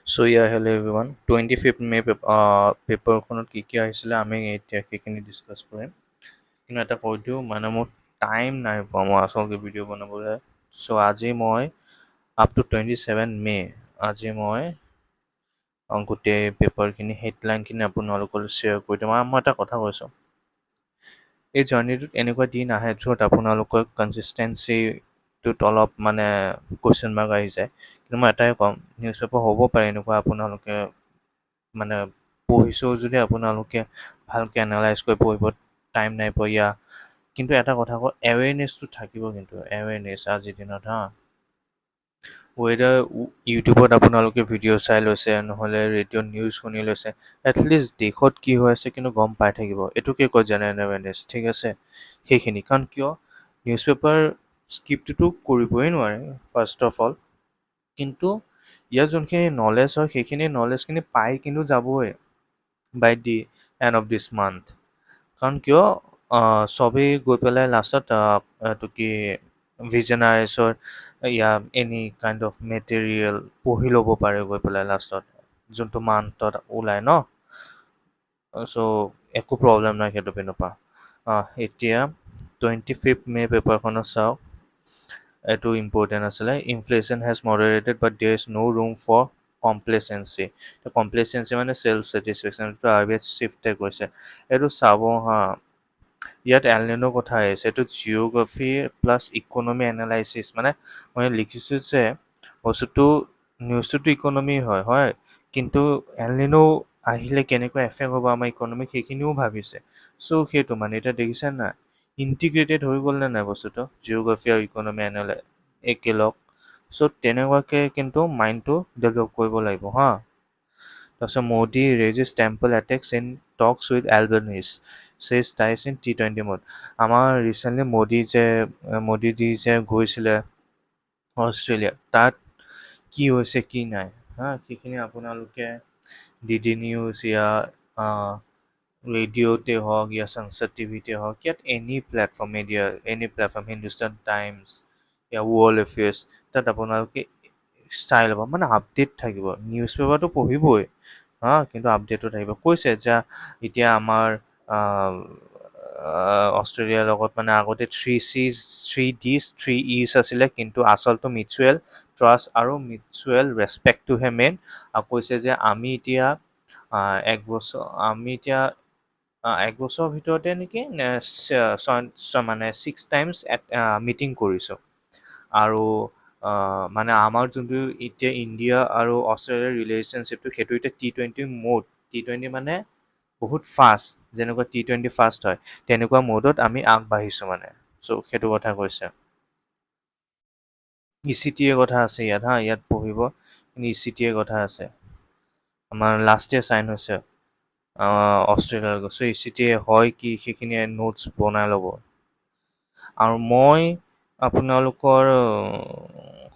So yeah, hello everyone. 25th May পেপাৰখনত কি আহিছিলে আমি এতিয়া সেইখিনি ডিছকাছ কৰিম। কিন্তু এটা কৈ দিওঁ মানে মোৰ টাইম নাই পোৱা মই আচলতে ভিডিঅ' বনাবলৈ। চ' আজি মই আপ টু 27 মে আজি মই গোটেই পেপাৰখিনি হেডলাইনখিনি আপোনালোকৰ শ্বেয়াৰ কৰি দিম। আৰু মই এটা কথা কৈছোঁ, এই জাৰ্ণিটোত এনেকুৱা দিন আহে য'ত আপোনালোকৰ কনচিষ্টেঞ্চিটোত অলপ মানে কুৱেশ্যন মাৰ্ক আহি যায়। কিন্তু মই এটাই ক'ম, নিউজ পেপাৰ হ'ব পাৰে এনেকুৱা আপোনালোকে মানে পঢ়িছেও যদি আপোনালোকে ভালকৈ এনালাইজ কৰি পঢ়িব টাইম নাই পোৱা কিন্তু এটা কথা কওঁ, এৱেৰনেছটো থাকিব। কিন্তু এৱেৰনেছ আজিৰ দিনত ৱেডাৰ ইউটিউবত আপোনালোকে ভিডিঅ' চাই লৈছে, নহ'লে ৰেডিঅ' নিউজ শুনি লৈছে, এটলিষ্ট দেশত কি হৈ আছে কিন্তু গম পাই থাকিব। এইটোকে কয় জেনেৰেল এৱেৰনেছ, ঠিক আছে? সেইখিনি কাৰণ কিয় নিউজ পেপাৰ স্কিপটোতো কৰিবই নোৱাৰে ফাৰ্ষ্ট অফ অল, কিন্তু ইয়াৰ যোনখিনি নলেজ হয় সেইখিনি নলেজখিনি পাই কিন্তু যাবই by the end of this month. কাৰণ কিয় চবেই গৈ পেলাই লাষ্টত এইটো কি ভিজনাৰীছৰ এনি কাইণ্ড অফ মেটেৰিয়েল পঢ়ি ল'ব পাৰে গৈ পেলাই লাষ্টত যোনটো মান্থত ওলায় ন। চ' একো প্ৰব্লেম নাই সেইটো পিনৰ পৰা। এতিয়া 25th মে পেপাৰখনত চাওক, এইটো ইম্পৰ্টেণ্ট আছিলে। Inflation has moderated but there is no' room for complacency. Complacency মানে চেল্ফ ছেটিছফেকশ্যন, এইটো আৰবিআই চিফ্টে কৈছে। এইটো চাব ইয়াত এলনিনৰ কথা আহিছে। এইটো জিঅ'গ্ৰাফি প্লাছ ইকনমি এনালাইচিছ, মানে মই লিখিছোঁ যে বস্তুটো নিউজটোতো ইকনমি হয় কিন্তু এলনিনো আহিলে কেনেকুৱা এফেক্ট হ'ব আমাৰ ইকনমিক সেইখিনিও ভাবিছে। চ' সেইটো মানে এতিয়া দেখিছে না ইণ্টিগ্ৰেটেড হৈ গ'ল নে নাই বস্তুটো, জিঅ'গ্ৰাফি আৰু ইকনমি একেলগ। চ' তেনেকুৱাকৈ কিন্তু মাইণ্ডটো ডেভেলপ কৰিব লাগিব তাৰপিছত Modi raises temple attacks in talks with Albanese chase ties in T20 mode. আমাৰ ৰিচেণ্টলি মোদীজি যে গৈছিলে অষ্ট্ৰেলিয়া, তাত কি হৈছে কি নাই সেইখিনি আপোনালোকে DD নিউজ ৰেডিঅ'তে হওক সংসদ টিভিতে হওক any platform Hindustan times world affairs, তাত আপোনালোকে চাই ল'ব, মানে আপডেট থাকিব। নিউজ পেপাৰটো পঢ়িবই কিন্তু আপডেটো থাকিব। কৈছে যে এতিয়া আমাৰ অষ্ট্ৰেলিয়াৰ লগত মানে আগতে 3Cs 3Ds 3Es আছিলে, কিন্তু আচলটো মিউচুৱেল ট্ৰাষ্ট আৰু মিউচুৱেল ৰেচপেক্টটোহে মেইন। আৰু কৈছে যে আমি এতিয়া এক বছৰৰ ভিতৰতে নেকি মানে 6 টাইমছ মিটিং কৰিছোঁ। আৰু মানে আমাৰ যোনটো এতিয়া ইণ্ডিয়া আৰু অষ্ট্ৰেলিয়াৰ ৰিলেশ্যনশ্বিপটো সেইটো এতিয়া T20 মোড। T20 মানে বহুত ফাষ্ট, যেনেকুৱা T20 ফাষ্ট হয় তেনেকুৱা মোডত আমি আগবাঢ়িছোঁ মানে। চ' সেইটো কথা কৈছে। ECTA কথা আছে ইয়াত পঢ়িব, কিন্তু ECTA কথা আছে। আমাৰ লাষ্ট ইয়েৰ চাইন হৈছে অষ্ট্ৰেলিয়াৰ লগত। চ' ECTA হয় কি সেইখিনি নোটছ বনাই ল'ব। আৰু মই আপোনালোকৰ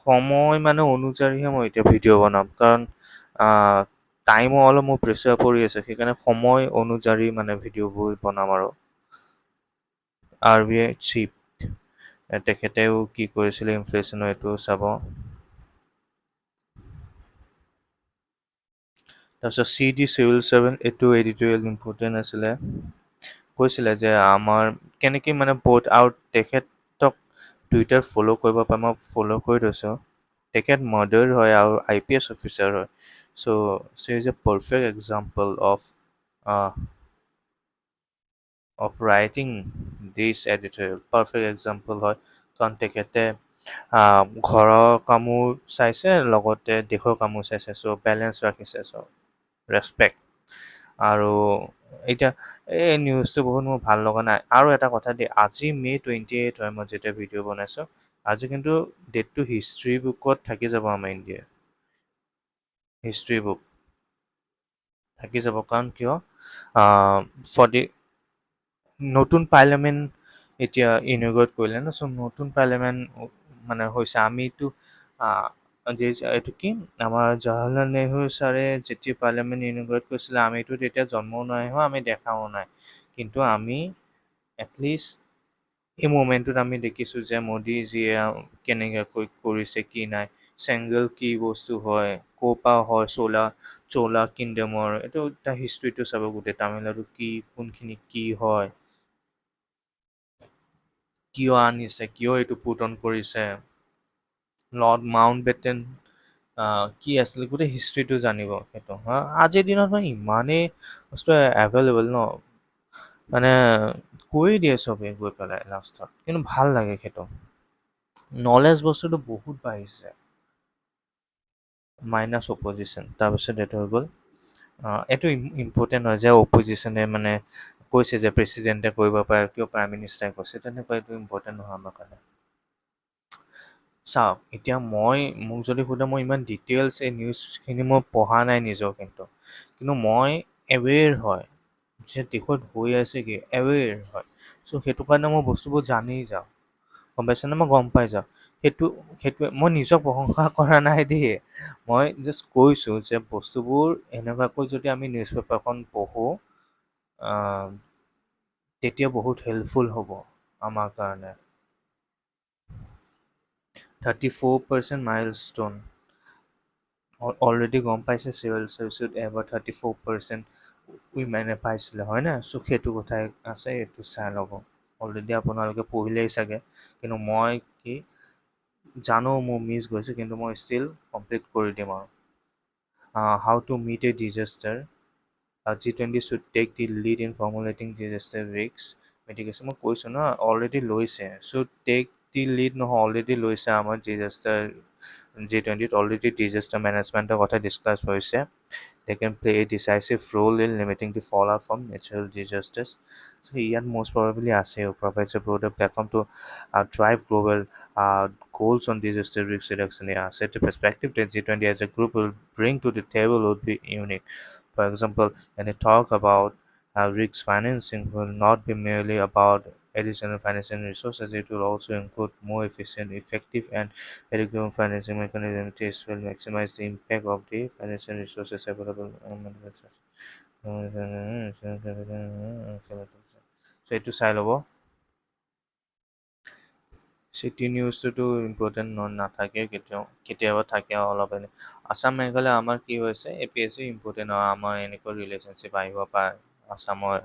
সময় মানে অনুযায়ীহে মই এতিয়া ভিডিঅ' বনাম, কাৰণ টাইমো অলপ মোৰ প্ৰেছাৰ পৰি আছে, সেইকাৰণে সময় অনুযায়ী মানে ভিডিঅ'বোৰ বনাম। আৰু RBI চিফ তেখেতেও কি কৰিছিলে ইনফ্লেশ্যনৰ এইটো চাব। তাৰপিছত CD চিভিল চাৰ্ভেণ্ট, এইটো এডিটৰিয়েল ইম্পৰ্টেণ্ট আছিলে। কৈছিলে যে আমাৰ কেনেকৈ মানে আৰু তেখেতক টুইটাৰ ফ'ল' কৰিব পাৰে, মই ফ'ল' কৰি থৈছোঁ। তেখেত মাৰ্ডাৰ হয় আৰু IPS অফিচাৰ হয়। So' is a perfect example of writing this editorial. Perfect example হয়, কাৰণ তেখেতে ঘৰৰ কামো চাইছে লগতে দেশৰ কামো চাইছে। চ' বেলেঞ্চ ৰাখিছে। চ' ৰেচপেক্ট। আৰু এতিয়া এই নিউজটো বহুত মোৰ ভাল লগা নাই। আৰু এটা কথা দেই, আজি May 28 হয়, মই যেতিয়া ভিডিঅ' বনাইছোঁ। আজি কিন্তু ডেটটো হিষ্ট্ৰী বুকত থাকি যাব, আমাৰ ইণ্ডিয়াৰ হিষ্ট্ৰী বুক থাকি যাব। কাৰণ কিয় নতুন পাৰ্লিয়ামেণ্ট এতিয়া ইনগ্ৰেট কৰিলে ন। চ' নতুন পাৰ্লিয়ামেণ্ট মানে হৈছে। আমিতো এইটো কি আমাৰ জৱাহৰলাল নেহৰু ছাৰে যেতিয়া পাৰ্লিয়ামেণ্ট ইনগ্ৰেট কৰিছিলে আমিতো তেতিয়া জন্মও নাই হোৱা, আমি দেখাও নাই। কিন্তু আমি এটলিষ্ট এই মুমেণ্টটোত আমি দেখিছোঁ যে মোদীজীয়ে কেনেকৈ কৰিছে কি নাই। চেংগল কি বস্তু হয়, ক'ৰ পৰা হয়, চোলা কিংডমৰ এইটো এটা হিষ্ট্ৰীটো চাব গোটেই তামিলনাডু কি কোনখিনি কি হয়, কিয় আনিছে, কিয় এইটো পুট অন কৰিছে, লৰ্ড মাউণ্ট বেটেন কি আছিলে গোটেই হিষ্ট্ৰীটো জানিব সেইটো আজিৰ দিনত মানে ইমানেই বস্তু এভেইলেবল ন, মানে কৈ দিয়ে চবেই গৈ পেলাই লাষ্টত, কিন্তু ভাল লাগে সেইটো নলেজ বস্তুটো বহুত বাঢ়িছে। মাইনাছ অপজিশ্যন তাৰপিছত এইটো হৈ গ'ল এইটো ইম্পৰ্টেণ্ট হয় যে অপজিশ্যনে মানে কৈছে যে প্ৰেচিডেণ্টে কৰিব পাৰে, কিয় প্ৰাইম মিনিষ্টাৰে কৈছে, তেনেকুৱা এইটো ইম্পৰ্টেণ্ট নহয় আমাৰ কাৰণে। চাওক এতিয়া মোক যদি সোধে, মই ইমান ডিটেইলছ এই নিউজখিনি মই পঢ়া নাই নিজৰ, কিন্তু মই এৱেৰ হয় যে দেশত হৈ আছে কি, এৱেৰ হয়। চ' সেইটো কাৰণে মই বস্তুবোৰ জানি যাওঁ, গম পাইছেনে, মই গম পাই যাওঁ। সেইটোৱে মই নিজক প্ৰশংসা কৰা নাই দেই, মই জাষ্ট কৈছোঁ যে বস্তুবোৰ এনেকুৱাকৈ যদি আমি নিউজ পেপাৰখন পঢ়োঁ তেতিয়া বহুত হেল্পফুল হ'ব আমাৰ কাৰণে। 34% মাইলষ্টোন অলৰেডি গম পাইছে, চিভিল চাৰ্ভিচত এবাৰ 34% উইমেনে পাইছিলে হয় নাই, চ' সেইটো কথাই আছে, এইটো চাই ল'ব। অলৰেডি আপোনালোকে পঢ়িলেই চাগে, কিন্তু মই কি জানো মোৰ মিছ গৈছে, কিন্তু মই ষ্টিল কমপ্লিট কৰি দিম আৰু। How to meet A disaster, G20 should take the lead in formulating disaster risks mitigation, মই কৈছোঁ ন অলৰেডি লৈছে, should take the lead নহয়, অলৰেডি লৈছে আমাৰ ডিজাষ্টাৰ G20ত অলৰেডি ডিজাষ্টাৰ মেনেজমেণ্টৰ কথা ডিছকাছ হৈছে। They can play a decisive role in limiting the fallout from natural disasters. So ইয়াত most probably আছে, provides a broader platform to drive global goals on disaster risk reduction. Yeah, set the perspective that G20 as a group will bring to the table would be unique. For example, when they talk about risk financing will not be merely about additional financial resources, it will also include more efficient, effective, and predictable financing mechanisms. This will maximize the impact of the financial resources available. So এইটো চাই ল'ব। City নিউজটোতো important নাথাকে কেতিয়াবা থাকে অলপ এনে। আছাম মেঘালয় আমাৰ কি হৈছে, APSC ইম্পৰ্টেণ্ট হয়, আমাৰ এনেকুৱা ৰিলেশ্যনশ্বিপ আহিব পাৰে আছামৰ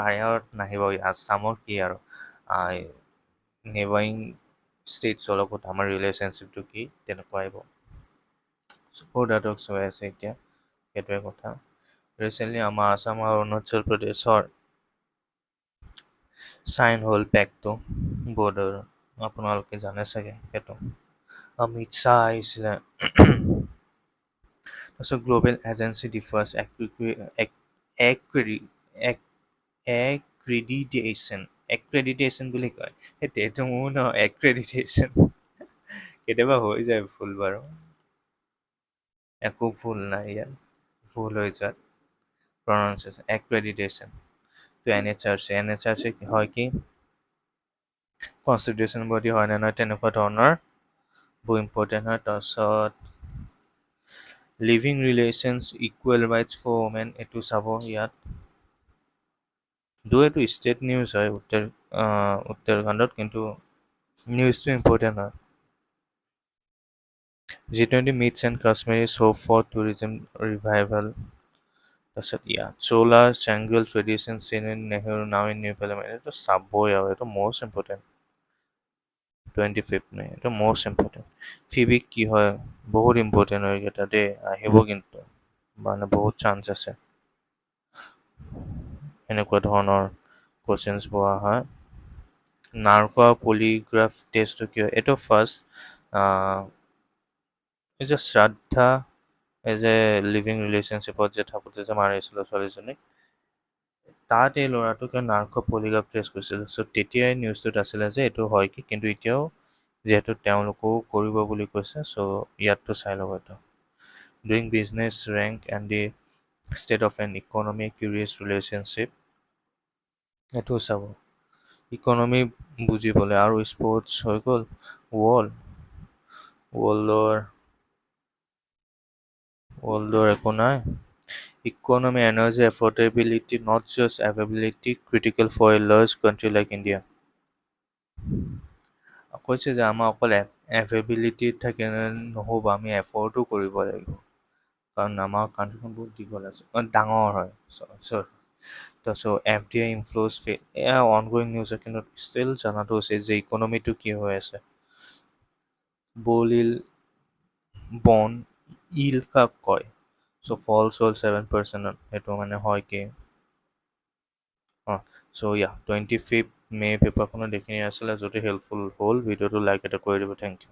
হায়াৰত নাহিব, আছামৰ কি আৰু নেবাৰিং ষ্টেটছৰ লগত আমাৰ ৰিলেশ্যনশ্বিপটো কি তেনেকুৱা আহিব। চুপাৰডাটক্স হৈ আছে এতিয়া, সেইটোৱে কথা। ৰিচেণ্টলি আমাৰ আছাম আৰু অৰুণাচল প্ৰদেশৰ চাইন হ'ল পেকটো বৰ্ডাৰ, আপোনালোকে জানে চাগে সেইটো। অমিত শ্বাহ আহিছিলে। তাৰপিছত গ্ল'বেল এজেঞ্চি ডিফাৰ্ছ এক্ৰেডিটেশ্যন বুলি কয়, সেইটো মোৰ ন এক্ৰেডিটেশ্যন কেতিয়াবা হৈ যায় ভুল বাৰু, একো ভুল নাই ইয়াত, ভুল হৈ যোৱাত প্ৰনাউন্সিয়েশ্যন এক্ৰেডিটেশ্যন। তো NHRC হয় কি কনষ্টিটিউশ্যন বডি হয় নে নহয় তেনেকুৱা ধৰণৰ বহু ইম্পৰ্টেণ্ট হয়। তাৰপিছত living relations equal rights for women, এইটো চাব ইয়াত। এইটো ষ্টেট নিউজ হয় উত্তৰাখণ্ডত, কিন্তু নিউজটো ইম্পৰ্টেণ্ট হয়। G20 meets and Kashmiri's hope for tourism revival. তাৰপিছত চোলা চেংগল ট্ৰেডিশ্যন চিন ইন নেহৰু নাও ইন নিউ পাৰ্লিয়ামেণ্ট, এইটো চাবই আৰু এইটো মষ্ট ইম্পৰ্টেণ্ট। 25 মে এইটো মষ্ট ইম্পৰ্টেণ্ট। ফিবিক কি হয় বহুত ইম্পৰ্টেণ্ট হয় এইকেইটা দেই, আহিব কিন্তু মানে বহুত চান্স আছে এনেকুৱা ধৰণৰ কুৱেশ্যনছ পোৱা হয়। নাৰ্কোৱা পলিগ্ৰাফ টেষ্টটো কি হয়, এইটো ফাৰ্ষ্ট এই যে শ্ৰদ্ধা এজ এ লিভিং ৰিলেশ্যনশ্বিপত যে থাকোঁতে যে মাৰিছিলোঁ ছোৱালীজনীক, তাত এই ল'ৰাটোক নাৰ্কো পলিগ্ৰাফ টেষ্ট কৰিছিল। চ' তেতিয়াই নিউজটোত আছিলে যে এইটো হয় কি, কিন্তু এতিয়াও যিহেতু তেওঁলোকেও কৰিব বুলি কৈছে, চ' ইয়াততো চাই ল'ব এইটো। Doing business rank and the state of N economy curious relationship, এইটো চাব ইকনমি বুজিবলৈ। আৰু স্পৰ্টছ হৈ গ'ল ৱৰ্ল্ডৰ একো নাই। Economy energy affordability not just availability critical for a large country like India. কৈছে যে আমাৰ অকল এভেবিলিটিত থাকে নহ'ব, আমি এফৰ্টো কৰিব লাগিব, কাৰণ আমাৰ কাণ্ট্ৰিখন বহুত দীঘল আছে, ডাঙৰ হয়। চ' FDI ইনফ্ল'জ এয়া অনগয়িং নিউজ হয়, কিন্তু ষ্টিল জানাটো উচিত যে ইকনমিটো কি হৈ আছে। বলিল বন ইল কাক কয়, চ' ফলছ হ'ল 7%, সেইটো মানে হয় কি চ' 25 মে পেপাৰখনত এইখিনি আছিলে। যদি হেল্পফুল হ'ল ভিডিঅ'টো লাইক এটা কৰি দিব। Thank U.